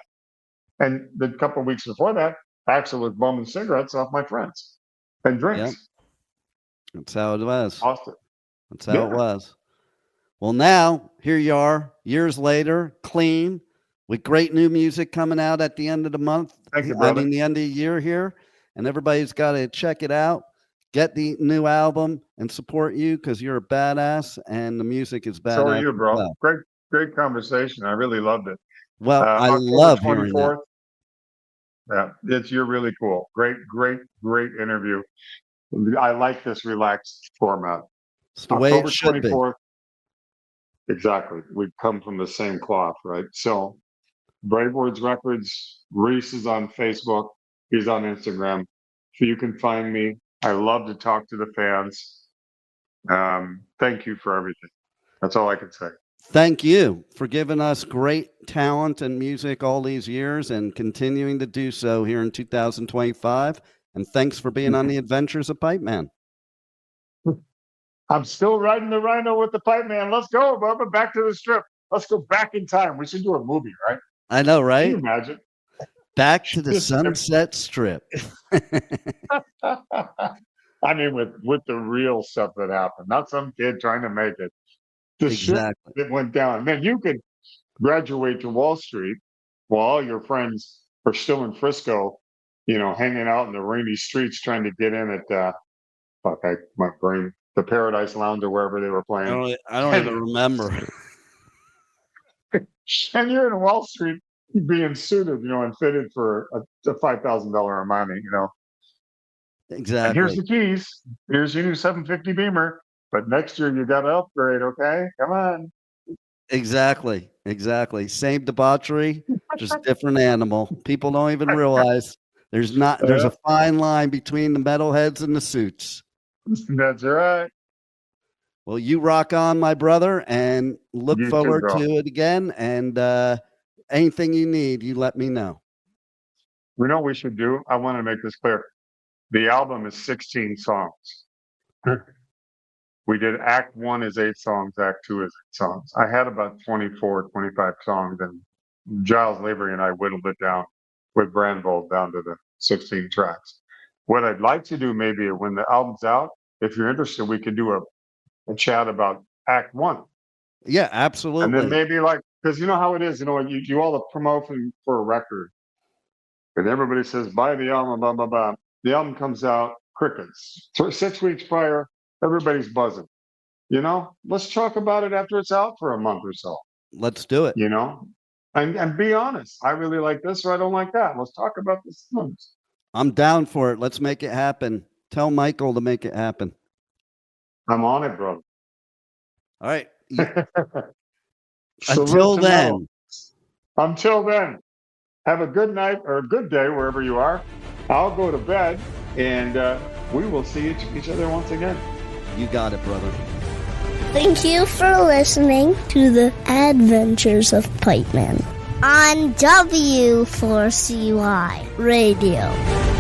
And the couple of weeks before that, Axl was bumming cigarettes off my friends and drinks. Yep. That's how it was. Lost it. That's how it was. Well, now here you are, years later, clean, with great new music coming out at the end of the month. Thank you, brother. I mean, the end of the year here, and everybody's got to check it out. Get the new album and support you because you're a badass, and the music is badass. So are you, as bro. well. Great conversation. I really loved it. Well, I October love hearing that. 24th. Yeah, you're really cool. Great interview. I like this relaxed format. It's the way October it should be. 24th. Exactly. We come from the same cloth, right? So, BraveWords Records. Reece is on Facebook. He's on Instagram. So you can find me. I love to talk to the fans. Thank you for everything. That's all I can say. Thank you for giving us great talent and music all these years and continuing to do so here in 2025. And thanks for being on the Adventures of Pipe Man. I'm still riding the Rhino with the Pipe Man. Let's go, Bubba. Back to the strip. Let's go back in time. We should do a movie, right? I know, Can right? you imagine? Back to the Sunset Strip. I mean, with the real stuff that happened, not some kid trying to make it. The shit Exactly. that went down. Man, you could graduate to Wall Street while all your friends are still in Frisco, you know, hanging out in the rainy streets trying to get in at my brain, the Paradise Lounge or wherever they were playing. I don't even remember. And you're in Wall Street being suited, you know, and fitted for a $5,000 Armani, you know. Exactly. And here's the keys. Here's your new 750 Beamer. But next year you got to upgrade, okay? Come on. Exactly. Same debauchery, just different animal. People don't even realize There's a fine line between the metalheads and the suits. That's right. Well, you rock on, my brother, and look You too, forward bro. to it again. And anything you need, you let me know. We know what we should do. I want to make this clear. The album is 16 songs. We did Act 1 is 8 songs, Act 2 is 8 songs. I had about 24, 25 songs, and Giles Lavery and I whittled it down with Brandvold down to the 16 tracks. What I'd like to do maybe when the album's out, if you're interested, we could do a chat about Act 1. Yeah, absolutely. And then maybe because you know how it is, you do all the promotion for a record. And everybody says, buy the album, blah, blah, blah. The album comes out, crickets. 6 weeks prior, everybody's buzzing. Let's talk about it after it's out for a month or so. Let's do it. And be honest. I really like this or I don't like that. Let's talk about the songs. I'm down for it. Let's make it happen. Tell Michael to make it happen. I'm on it, bro. All right. Until then, have a good night or a good day wherever you are. I'll go to bed, and we will see each other once again. You got it, brother. Thank you for listening to the Adventures of Pipe Man on W4CY Radio.